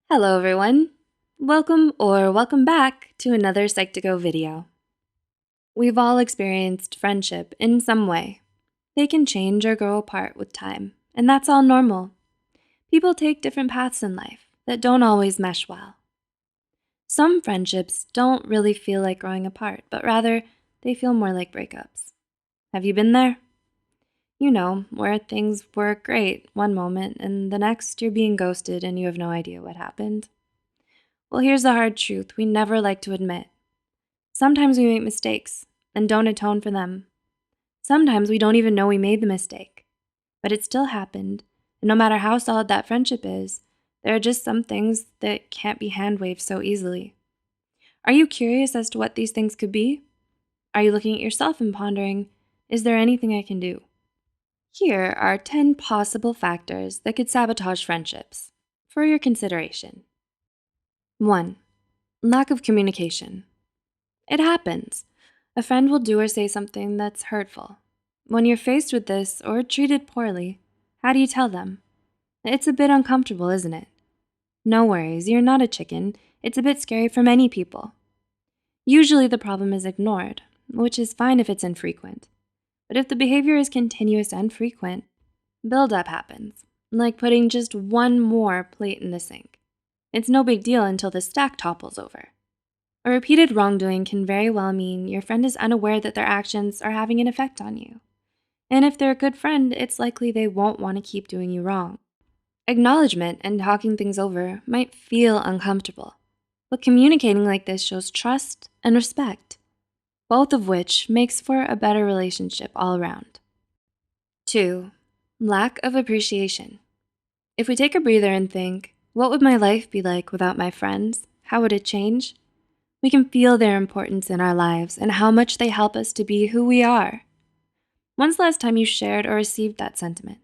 Hello everyone. Welcome back to another Psych2Go video. We've all experienced friendship in some way. They can change or grow apart with time, and that's all normal. People take different paths in life that don't always mesh well. Some friendships don't really feel like growing apart, but rather they feel more like breakups. Have you been there? You know, where things were great one moment and the next you're being ghosted and you have no idea what happened. Well, here's the hard truth we never like to admit. Sometimes we make mistakes and don't atone for them. Sometimes we don't even know we made the mistake. But it still happened, and no matter how solid that friendship is, there are just some things that can't be hand-waved so easily. Are you curious as to what these things could be? Are you looking at yourself and pondering, is there anything I can do? Here are 10 possible factors that could sabotage friendships, for your consideration. 1. Lack of communication. It happens. A friend will do or say something that's hurtful. When you're faced with this or treated poorly, how do you tell them? It's a bit uncomfortable, isn't it? No worries, you're not a chicken. It's a bit scary for many people. Usually the problem is ignored, which is fine if it's infrequent. But if the behavior is continuous and frequent, buildup happens, like putting just one more plate in the sink. It's no big deal until the stack topples over. A repeated wrongdoing can very well mean your friend is unaware that their actions are having an effect on you. And if they're a good friend, it's likely they won't want to keep doing you wrong. Acknowledgement and talking things over might feel uncomfortable, but communicating like this shows trust and respect, both of which makes for a better relationship all around. 2. Lack of appreciation. If we take a breather and think, what would my life be like without my friends? How would it change? We can feel their importance in our lives and how much they help us to be who we are. When's the last time you shared or received that sentiment?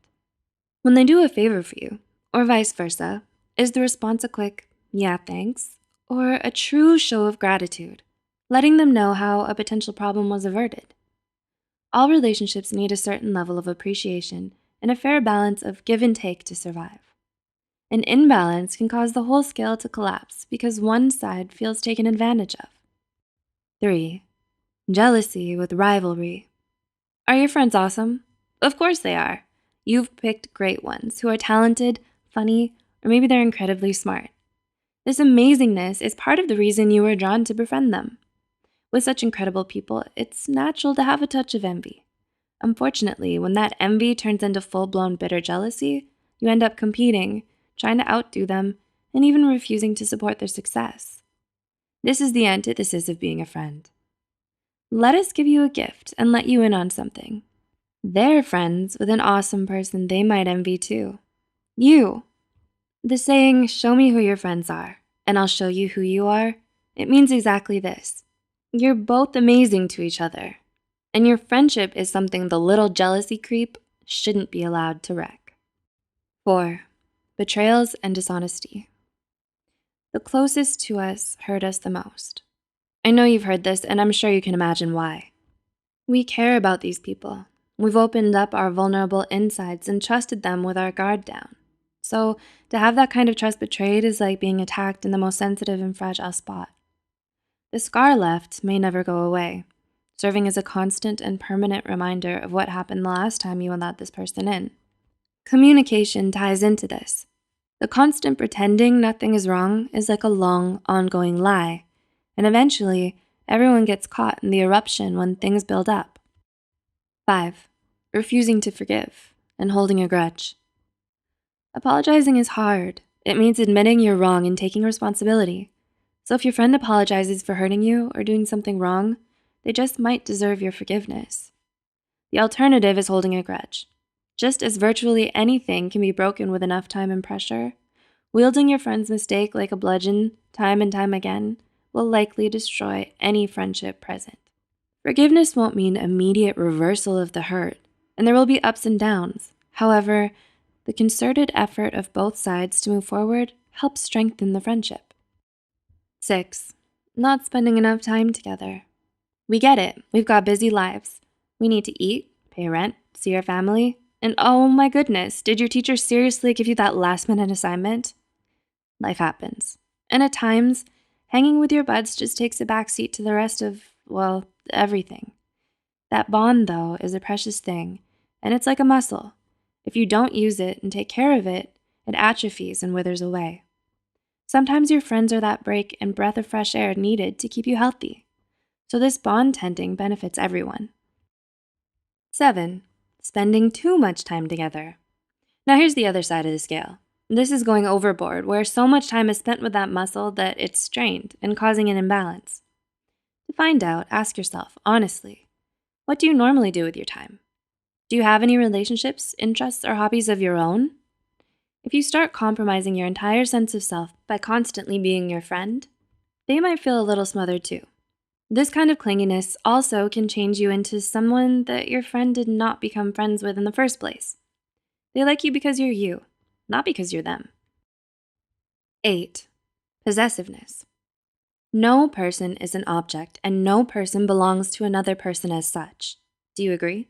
When they do a favor for you, or vice versa, is the response a quick, yeah, thanks, or a true show of gratitude, letting them know how a potential problem was averted? All relationships need a certain level of appreciation and a fair balance of give and take to survive. An imbalance can cause the whole scale to collapse because one side feels taken advantage of. 3. Jealousy with rivalry. Are your friends awesome? Of course they are. You've picked great ones who are talented, funny, or maybe they're incredibly smart. This amazingness is part of the reason you were drawn to befriend them. With such incredible people, it's natural to have a touch of envy. Unfortunately, when that envy turns into full-blown bitter jealousy, you end up competing, trying to outdo them, and even refusing to support their success. This is the antithesis of being a friend. Let us give you a gift and let you in on something. They're friends with an awesome person they might envy too. You. The saying, show me who your friends are, and I'll show you who you are, it means exactly this. You're both amazing to each other, and your friendship is something the little jealousy creep shouldn't be allowed to wreck. 4. Betrayals and dishonesty. The closest to us hurt us the most. I know you've heard this, and I'm sure you can imagine why. We care about these people. We've opened up our vulnerable insides and trusted them with our guard down. So to have that kind of trust betrayed is like being attacked in the most sensitive and fragile spot. The scar left may never go away, serving as a constant and permanent reminder of what happened the last time you allowed this person in. Communication ties into this. The constant pretending nothing is wrong is like a long, ongoing lie, and eventually, everyone gets caught in the eruption when things build up. 5. Refusing to forgive and holding a grudge. Apologizing is hard. It means admitting you're wrong and taking responsibility. So if your friend apologizes for hurting you or doing something wrong, they just might deserve your forgiveness. The alternative is holding a grudge. Just as virtually anything can be broken with enough time and pressure, wielding your friend's mistake like a bludgeon time and time again will likely destroy any friendship present. Forgiveness won't mean immediate reversal of the hurt, and there will be ups and downs. However, the concerted effort of both sides to move forward helps strengthen the friendship. 6. Not spending enough time together. We get it. We've got busy lives. We need to eat, pay rent, see our family, and oh my goodness, did your teacher seriously give you that last-minute assignment? life happens. And at times, hanging with your buds just takes a backseat to the rest of, well, everything. That bond, though, is a precious thing, and it's like a muscle. If you don't use it and take care of it, it atrophies and withers away. Sometimes your friends are that break and breath of fresh air needed to keep you healthy. So this bond tending benefits everyone. 7. Spending too much time together. Now here's the other side of the scale. This is going overboard, where so much time is spent with that muscle that it's strained and causing an imbalance. To find out, ask yourself, honestly, what do you normally do with your time? Do you have any relationships, interests, or hobbies of your own? If you start compromising your entire sense of self by constantly being your friend, they might feel a little smothered too. This kind of clinginess also can change you into someone that your friend did not become friends with in the first place. They like you because you're you, not because you're them. 8. Possessiveness. No person is an object, and no person belongs to another person as such. Do you agree?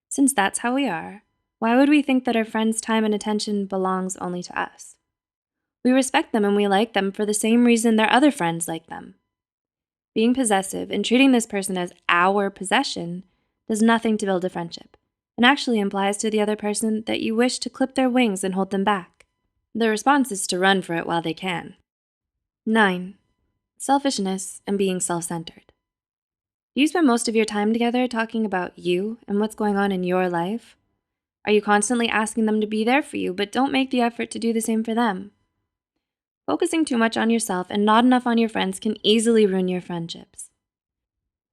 Since that's how we are, why would we think that our friends' time and attention belongs only to us? We respect them and we like them for the same reason their other friends like them. Being possessive and treating this person as our possession does nothing to build a friendship, and actually implies to the other person that you wish to clip their wings and hold them back. The response is to run for it while they can. 9. Selfishness and being self-centered. Do you spend most of your time together talking about you and what's going on in your life? Are you constantly asking them to be there for you, but don't make the effort to do the same for them? Focusing too much on yourself and not enough on your friends can easily ruin your friendships.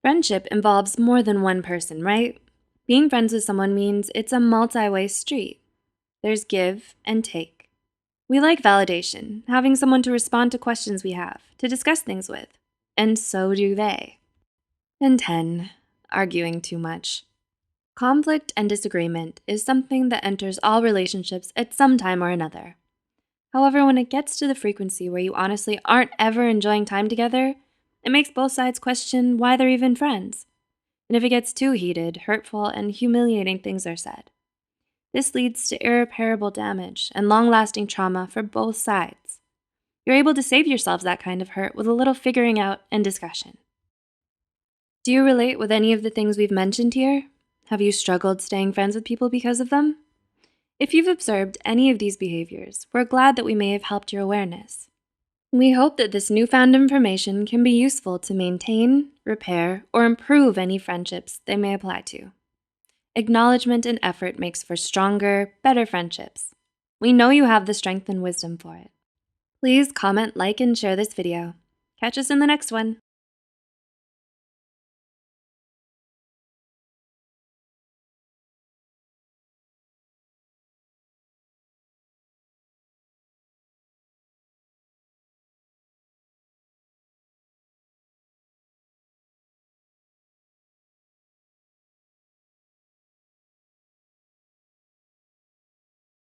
Friendship involves more than one person, right? Being friends with someone means it's a multi-way street. There's give and take. We like validation, having someone to respond to questions we have, to discuss things with, and so do they. And 10, arguing too much. Conflict and disagreement is something that enters all relationships at some time or another. However, when it gets to the frequency where you honestly aren't ever enjoying time together, it makes both sides question why they're even friends. And if it gets too heated, hurtful, and humiliating things are said. This leads to irreparable damage and long-lasting trauma for both sides. You're able to save yourselves that kind of hurt with a little figuring out and discussion. Do you relate with any of the things we've mentioned here? Have you struggled staying friends with people because of them? If you've observed any of these behaviors, we're glad that we may have helped your awareness. We hope that this newfound information can be useful to maintain, repair, or improve any friendships they may apply to. Acknowledgement and effort makes for stronger, better friendships. We know you have the strength and wisdom for it. Please comment, like, and share this video. Catch us in the next one.